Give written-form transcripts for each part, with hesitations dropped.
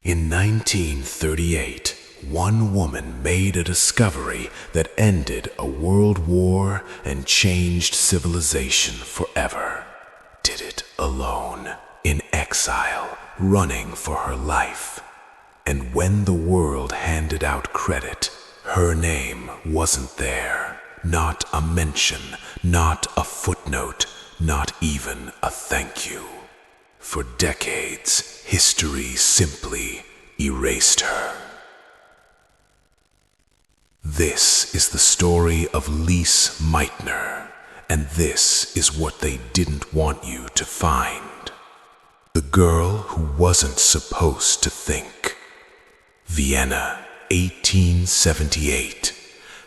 In 1938, one woman made a discovery that ended a world war and changed civilization forever. Did it alone, in exile, running for her life. And when the world handed out credit, her name wasn't there. Not a mention, not a footnote, not even a thank you. For decades, history simply erased her. This is the story of Lise Meitner, and this is what they didn't want you to find. The girl who wasn't supposed to think. Vienna, 1878.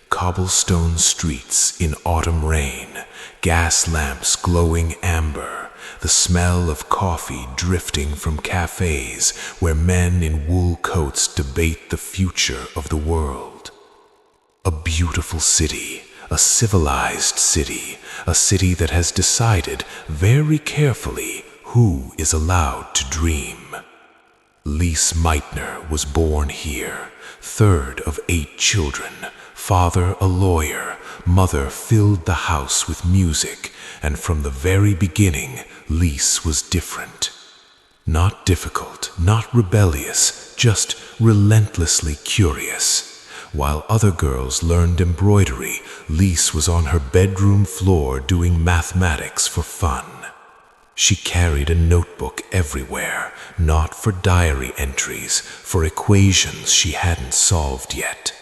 Cobblestone streets in autumn rain, gas lamps glowing amber, the smell of coffee drifting from cafes where men in wool coats debate the future of the world. A beautiful city, a civilized city, a city that has decided very carefully who is allowed to dream. Lise Meitner was born here, third of 8 children, father a lawyer, mother filled the house with music, and from the very beginning, Lise was different. Not difficult, not rebellious, just relentlessly curious. While other girls learned embroidery, Lise was on her bedroom floor doing mathematics for fun. She carried a notebook everywhere, not for diary entries, for equations she hadn't solved yet.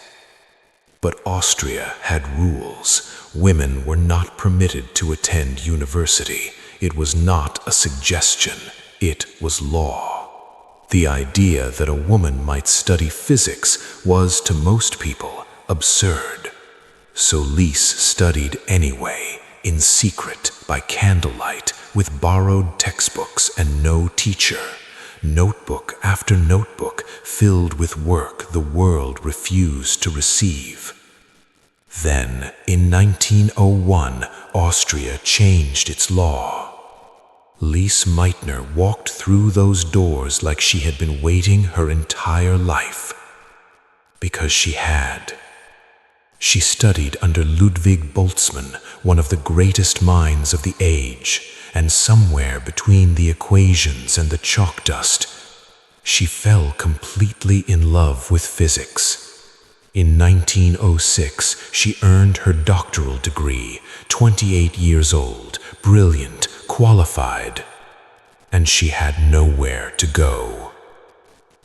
But Austria had rules. Women were not permitted to attend university. It was not a suggestion, it was law. The idea that a woman might study physics was, to most people, absurd. So Lise studied anyway, in secret, by candlelight, with borrowed textbooks and no teacher. Notebook after notebook filled with work the world refused to receive. Then, in 1901, Austria changed its law. Lise Meitner walked through those doors like she had been waiting her entire life. Because she had. She studied under Ludwig Boltzmann, one of the greatest minds of the age, and somewhere between the equations and the chalk dust, she fell completely in love with physics. In 1906, she earned her doctoral degree, 28 years old, brilliant, qualified, and she had nowhere to go.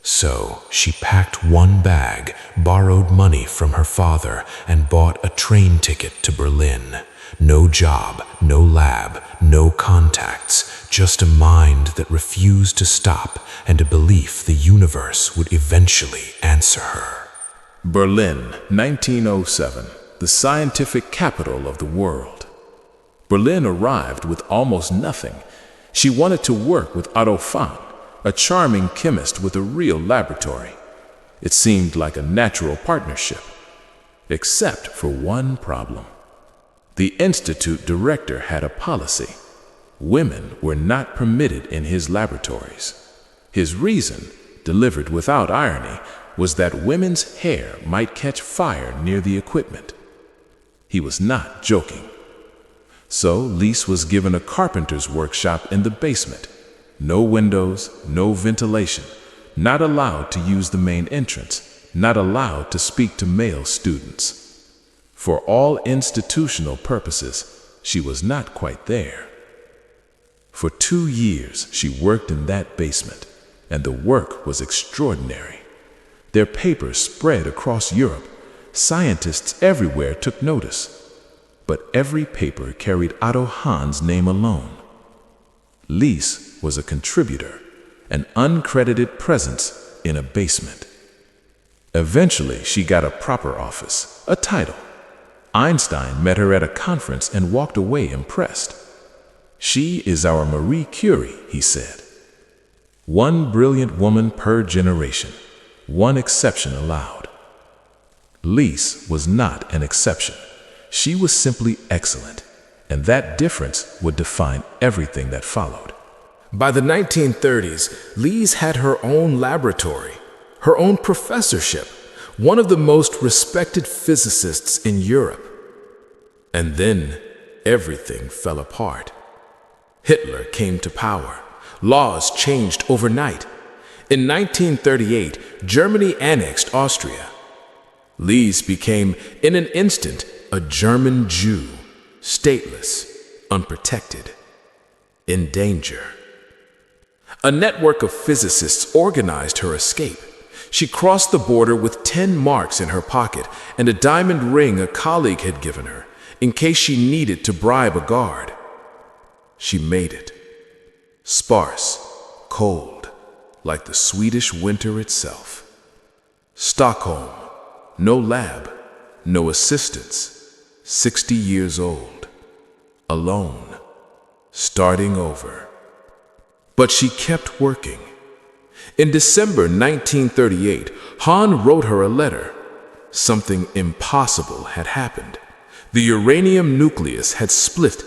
So she packed one bag, borrowed money from her father, and bought a train ticket to Berlin. No job, no lab, no contacts, just a mind that refused to stop and a belief the universe would eventually answer her. Berlin, 1907, the scientific capital of the world. Berlin arrived with almost nothing. She wanted to work with Otto Fahn, a charming chemist with a real laboratory. It seemed like a natural partnership, except for one problem. The institute director had a policy. Women were not permitted in his laboratories. His reason, delivered without irony, was that women's hair might catch fire near the equipment. He was not joking. So Lise was given a carpenter's workshop in the basement. No windows, no ventilation, not allowed to use the main entrance, not allowed to speak to male students. For all institutional purposes, she was not quite there. For 2 years, she worked in that basement, and the work was extraordinary. Their papers spread across Europe. Scientists everywhere took notice. But every paper carried Otto Hahn's name alone. Lise was a contributor, an uncredited presence in a basement. Eventually, she got a proper office, a title. Einstein met her at a conference and walked away impressed. "She is our Marie Curie," he said. "One brilliant woman per generation. One exception allowed." Lise was not an exception. She was simply excellent, and that difference would define everything that followed. By the 1930s, Lise had her own laboratory, her own professorship, one of the most respected physicists in Europe. And then everything fell apart. Hitler came to power. Laws changed overnight. In 1938, Germany annexed Austria. Lise became, in an instant, a German Jew, stateless, unprotected, in danger. A network of physicists organized her escape. She crossed the border with 10 marks in her pocket and a diamond ring a colleague had given her, in case she needed to bribe a guard. She made it. Sparse, cold, like the Swedish winter itself. Stockholm, no lab, no assistants, 60 years old, alone, starting over. But she kept working. In December 1938, Hahn wrote her a letter. Something impossible had happened. The uranium nucleus had split.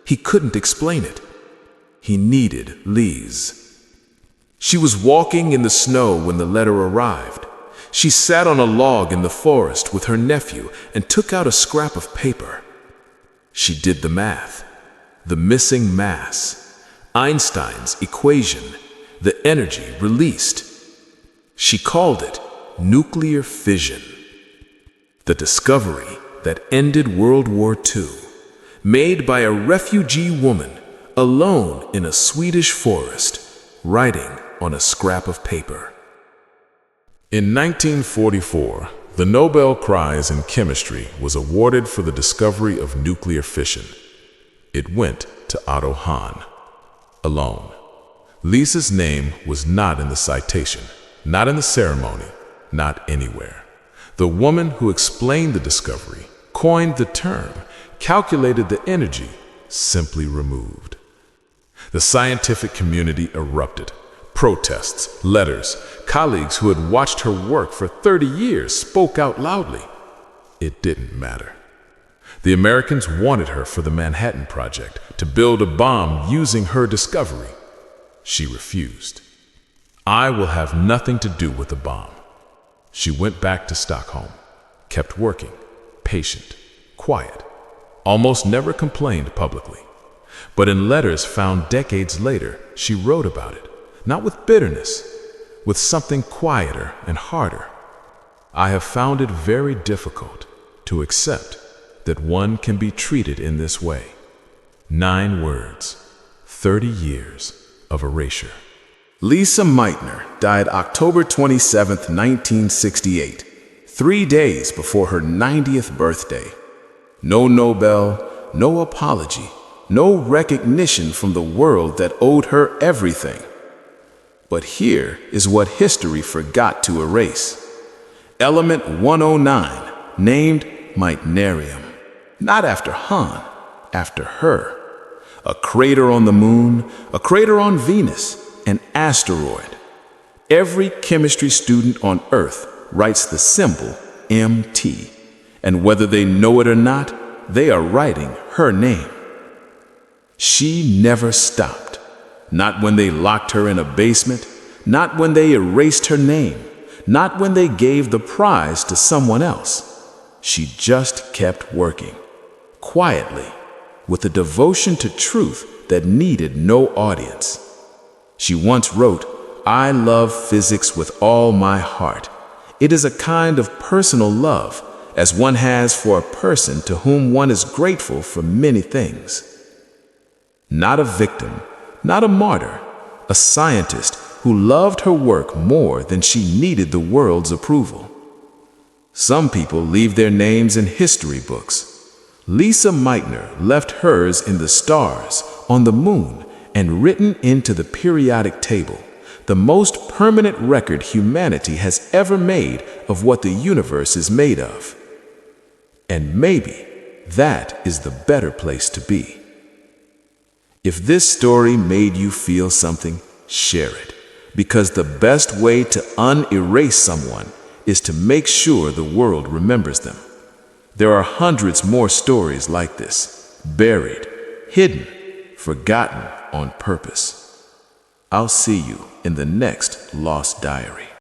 He couldn't explain it. He needed Lise. She was walking in the snow when the letter arrived. She sat on a log in the forest with her nephew and took out a scrap of paper. She did the math. The missing mass. Einstein's equation. The energy released. She called it nuclear fission. The discovery that ended World War II, made by a refugee woman alone in a Swedish forest, writing on a scrap of paper. In 1944, the Nobel Prize in Chemistry was awarded for the discovery of nuclear fission. It went to Otto Hahn, alone. Lise's name was not in the citation, not in the ceremony, not anywhere. The woman who explained the discovery, coined the term, calculated the energy, simply removed. The scientific community erupted. Protests, letters, colleagues who had watched her work for 30 years spoke out loudly. It didn't matter. The Americans wanted her for the Manhattan Project, to build a bomb using her discovery. She refused. I will have nothing to do with the bomb. She went back to Stockholm, kept working, patient, quiet, almost never complained publicly. But in letters found decades later, she wrote about it, not with bitterness, with something quieter and harder. I have found it very difficult to accept that one can be treated in this way. 9 words, 30 years of erasure. Lise Meitner died October 27, 1968, 3 days before her 90th birthday. No Nobel, no apology, no recognition from the world that owed her everything. But here is what history forgot to erase. Element 109, named Meitnerium. Not after Hahn, after her. A crater on the moon, a crater on Venus, an asteroid. Every chemistry student on Earth writes the symbol MT. And whether they know it or not, they are writing her name. She never stopped. Not when they locked her in a basement, not when they erased her name, not when they gave the prize to someone else. She just kept working, quietly, with a devotion to truth that needed no audience. She once wrote, "I love physics with all my heart. It is a kind of personal love, as one has for a person to whom one is grateful for many things." Not a victim, not a martyr, a scientist who loved her work more than she needed the world's approval. Some people leave their names in history books. Lise Meitner left hers in the stars, on the moon, and written into the periodic table, the most permanent record humanity has ever made of what the universe is made of. And maybe that is the better place to be. If this story made you feel something, share it, because the best way to unerase someone is to make sure the world remembers them. There are hundreds more stories like this, buried, hidden, forgotten on purpose. I'll see you in the next Lost Diary.